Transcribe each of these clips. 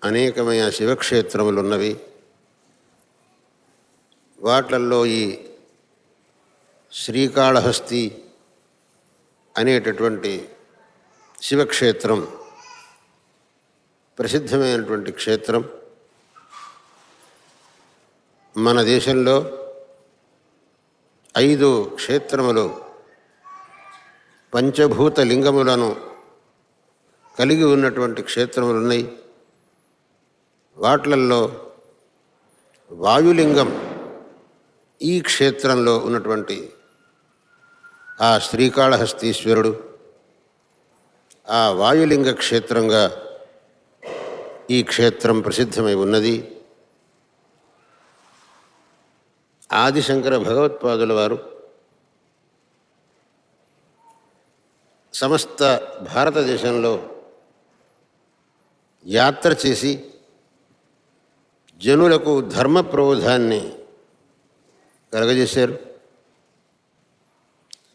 అనేకమైన శివక్షేత్రములున్నవి. వాట్లల్లో ఈ శ్రీకాళహస్తి అనేటటువంటి శివక్షేత్రం ప్రసిద్ధమైనటువంటి క్షేత్రం. మన దేశంలో 5 క్షేత్రములు పంచభూత లింగములను కలిగి ఉన్నటువంటి క్షేత్రములున్నాయి. వాట్లల్లో వాయులింగం ఈ క్షేత్రంలో ఉన్నటువంటి ఆ శ్రీకాళహస్తీశ్వరుడు ఆ వాయులింగ క్షేత్రంగా ఈ క్షేత్రం ప్రసిద్ధమై ఉన్నది. ఆదిశంకర భగవత్పాదుల వారు సమస్త భారతదేశంలో యాత్ర చేసి జనులకు ధర్మ ప్రబోధాన్ని కలగజేశారు.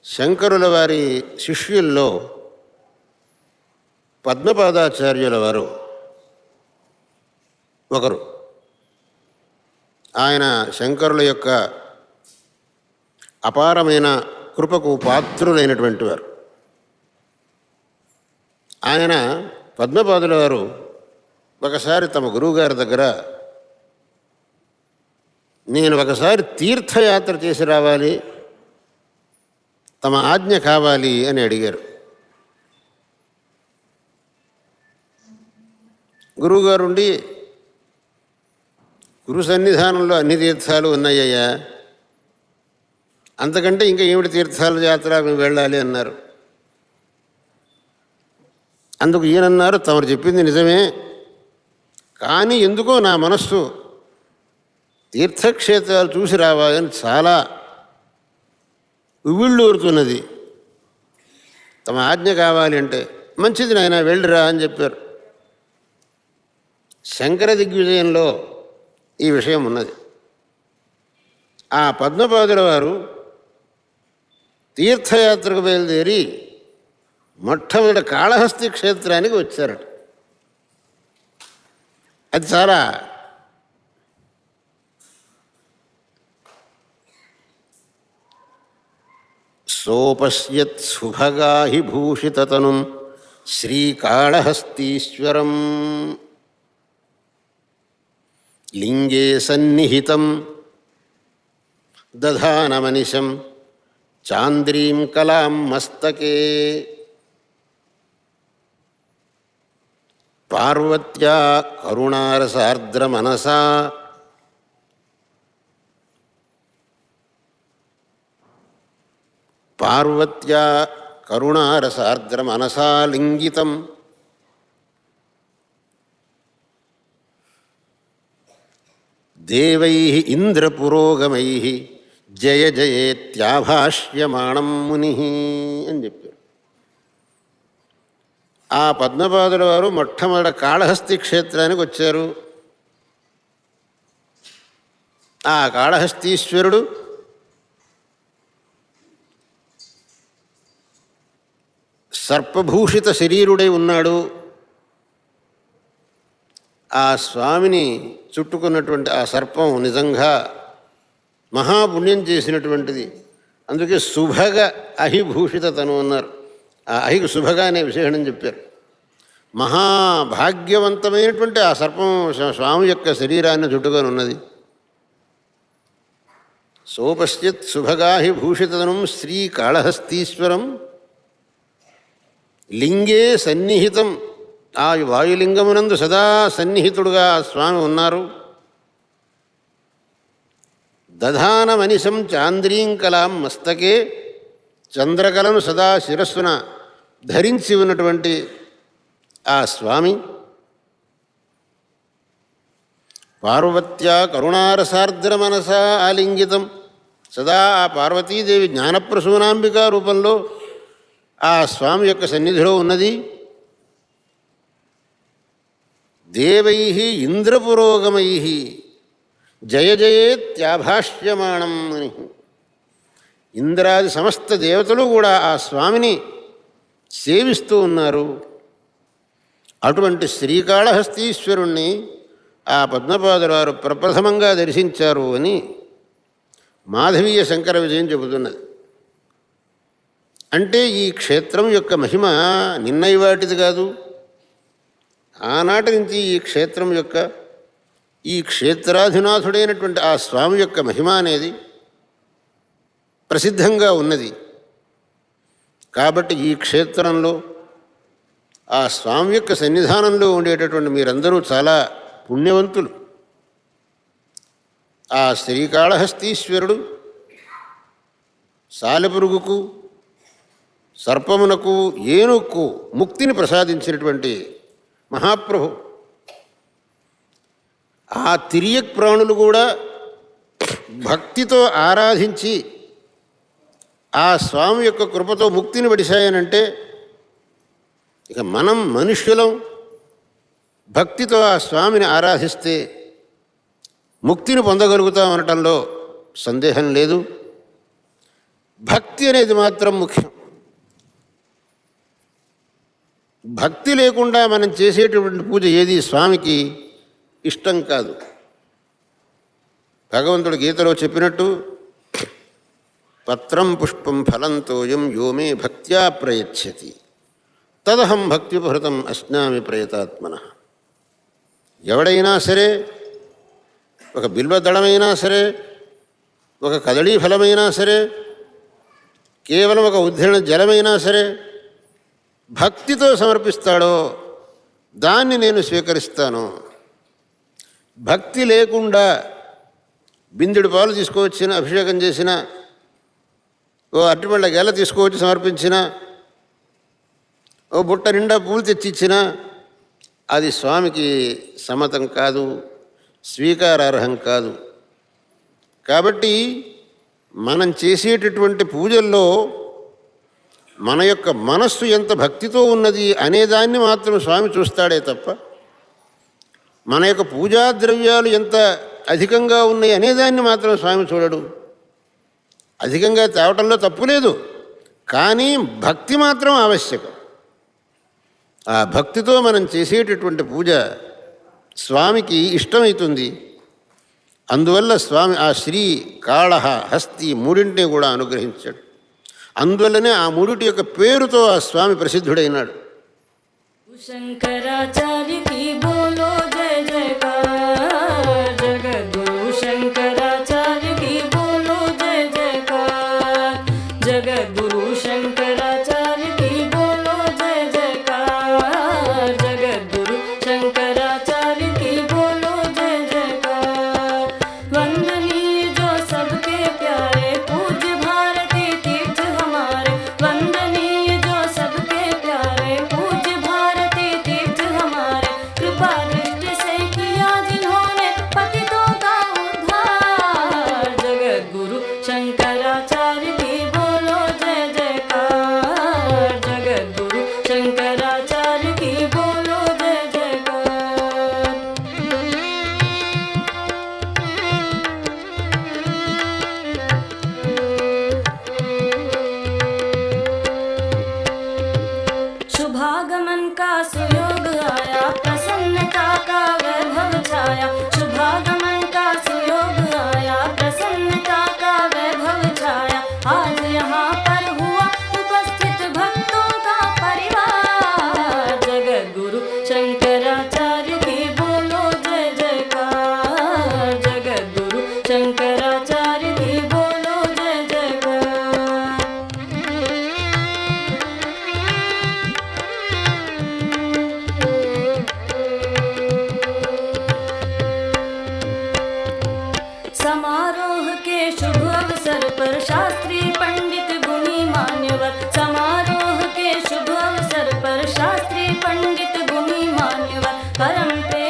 శంకరుల వారి శిష్యుల్లో పద్మపాదాచార్యుల వారు ఒకరు. ఆయన శంకరుల యొక్క అపారమైన కృపకు పాత్రులైనటువంటి వారు. ఆయన పద్మపాదుల వారు ఒకసారి తమ గురువుగారి దగ్గర, నేను ఒకసారి తీర్థయాత్ర చేసి రావాలి, తమ ఆజ్ఞ కావాలి అని అడిగారు. గురువుగారుండి, గురు సన్నిధానంలో అన్ని తీర్థాలు ఉన్నాయ్యా, అంతకంటే ఇంకా ఏమిటి తీర్థాల యాత్ర వెళ్ళాలి అన్నారు. అందుకు ఈయనన్నారు, తమరు చెప్పింది నిజమే, కానీ ఎందుకో నా మనస్సు తీర్థక్షేత్రాలు చూసి రావాలని చాలా ఉవ్విళ్ళూరుతున్నది. తమ ఆజ్ఞ కావాలి అంటే, మంచిది నాయన వెళ్ళిరా అని చెప్పారు. శంకర దిగ్విజయంలో ఈ విషయం ఉన్నది. ఆ పద్మపాదుల వారు తీర్థయాత్రకు బయలుదేరి మొట్టమొదటి కాళహస్తి క్షేత్రానికి వచ్చారట. అది చాలా సోపశ్యత్ సుభగాహి భూషితతనుం శ్రీకాళహస్తీశ్వరం లింగే సన్నిహితం దధానమనిశం చాంద్రీం కలాం మస్తకే పార్వత్యా కరుణారసార్ద్రమనసా పార్వత్యా కరుణారసార్ద్రమనసా లింగితం దేవైః ఇంద్రపురోగమైః జయ జయేత్యాభాష్యమాణం మునిః అని చెప్పారు. ఆ పద్మపాదుల వారు మొట్టమొదటి కాళహస్తి క్షేత్రానికి వచ్చారు. ఆ కాళహస్తీశ్వరుడు సర్పభూషిత శరీరుడై ఉన్నాడు. ఆ స్వామిని చుట్టుకున్నటువంటి ఆ సర్పం నిజంగా మహాపుణ్యం చేసినటువంటిది. అందుకే సుభగ అహిభూషితతను అన్నారు. ఆ అహికి సుభగ అనే విశేషణం చెప్పారు. మహాభాగ్యవంతమైనటువంటి ఆ సర్పం స్వామి యొక్క శరీరాన్ని చుట్టుకొని ఉన్నది. సోపశ్చిత్ సుభగాహి భూషితతనం శ్రీకాళహస్తీశ్వరం లింగే సన్నిహితం. ఆ వాయులింగమునందు సదా సన్నిహితుడుగా ఆ స్వామి ఉన్నారు. దధానమనిశం చాంద్రీంకలాం మస్తకే, చంద్రకలను సదా శిరస్సున ధరించి ఉన్నటువంటి ఆ స్వామి పార్వత్యా కరుణారసార్ద్ర మనసా ఆలింగితం. సదా ఆ పార్వతీదేవి జ్ఞానప్రసూనాంబికా రూపంలో ఆ స్వామి యొక్క సన్నిధిలో ఉన్నది. దేవైః ఇంద్రపురోగమైః జయ జయేత్యాభాష్యమాణం అని. ఇంద్రాది సమస్త దేవతలు కూడా ఆ స్వామిని సేవిస్తూ ఉన్నారు. అటువంటి శ్రీకాళహస్తీశ్వరుణ్ణి ఆ పద్మపాదుల వారు ప్రప్రథమంగా దర్శించారు అని మాధవీయ శంకర విజయం చెబుతున్నది. అంటే ఈ క్షేత్రం యొక్క మహిమ నిన్నైవాటిది కాదు. ఆనాటి నుంచి ఈ క్షేత్రం యొక్క ఈ క్షేత్రాధినాథుడైనటువంటి ఆ స్వామి యొక్క మహిమ అనేది ప్రసిద్ధంగా ఉన్నది. కాబట్టి ఈ క్షేత్రంలో ఆ స్వామి యొక్క సన్నిధానంలో ఉండేటటువంటి మీరందరూ చాలా పుణ్యవంతులు. ఆ శ్రీకాళహస్తీశ్వరుడు సాలెపురుగుకు, సర్పమునకు, ఏనుక్కు ముక్తిని ప్రసాదించినటువంటి మహాప్రభు. ఆ తిరియక్ ప్రాణులు కూడా భక్తితో ఆరాధించి ఆ స్వామి యొక్క కృపతో ముక్తిని పడిశాయనంటే ఇక మనం మనుష్యులం భక్తితో ఆ స్వామిని ఆరాధిస్తే ముక్తిని పొందగలుగుతాం అనటంలో సందేహం లేదు. భక్తి అనేది మాత్రం ముఖ్యం. భక్తి లేకుండా మనం చేసేటువంటి పూజ ఏది స్వామికి ఇష్టం కాదు. భగవంతుడు గీతలో చెప్పినట్టు పత్రం పుష్పం ఫలంతోయం యోమే భక్త్యా ప్రయచ్చతి తదహం భక్తిపహృతం అస్నామి ప్రయతాత్మన. ఎవడైనా సరే, ఒక బిల్వదళమైనా సరే, ఒక కదళీ ఫలమైనా సరే, కేవలం ఒక ఉద్ధరణ జలమైనా సరే భక్తితో సమర్పిస్తాడో దాన్ని నేను స్వీకరిస్తాను. భక్తి లేకుండా బిందెడు పాలు తీసుకువచ్చిన, అభిషేకం చేసిన, ఓ అరటిపళ్ళ గెల తీసుకువచ్చి సమర్పించిన, ఓ బుట్ట నిండా పూలు తెచ్చిచ్చిన అది స్వామికి సమ్మతం కాదు, స్వీకారార్హం కాదు. కాబట్టి మనం చేసేటటువంటి పూజల్లో మన యొక్క మనస్సు ఎంత భక్తితో ఉన్నది అనేదాన్ని మాత్రం స్వామి చూస్తాడే తప్ప మన యొక్క పూజా ద్రవ్యాలు ఎంత అధికంగా ఉన్నాయి అనేదాన్ని మాత్రం స్వామి చూడడు. అధికంగా తేవటంలో తప్పు లేదు, కానీ భక్తి మాత్రం ఆవశ్యకం. ఆ భక్తితో మనం చేసేటటువంటి పూజ స్వామికి ఇష్టమవుతుంది. అందువల్ల స్వామి ఆ శ్రీ కాళహ, హస్తి మూడింటిని కూడా అనుగ్రహించాడు. అందువల్లనే ఆ మూడిటి యొక్క పేరుతో ఆ స్వామి ప్రసిద్ధుడైనాడు. శంకరాచార్య की बोलो जय जयकार, जगद्गुरु शंकराचार्य की बोलो जय जयकार, जगद्गुरु शंकराचार्य की बोलो जय जयकार, जगद्गुरु शंकराचार्य की बोलो जय जयकार। वंदनीय जो सबके प्यारे पूज्य भारती तीर्थ हमारे, वंदनीय जो सबके प्यारे पूज्य भारती तीर्थ हमारे, कृपा दृष्टि से किया जिन्होंने पतितों का उद्धार, जगद्गुरु शंकराचार्य की बोलो जय जयकार, जगद्गुरु शंकराचार्य की बोलो जय जयकार। शुभागमन का सुयोग आया, प्रसन्नता का वैभव छाया, शुभागमन का सुयोग आया, प्रसन्नता का वैभव छाया। आज यहाँ पर हुआ उपस्थित भक्तों का परिवार, जगद्गुरु शंकराचार्य की बोलो जय जयकार, जगद्गुरु शंकराचार्य की बोलो जय जयकार। समारोह के शुभ अवसर पर शास्त्री पंडित गुणी मान्यवर, समारोह के शुभ अवसर पर शास्त्री पंडित गुणी मान्यवर, परम प्रेम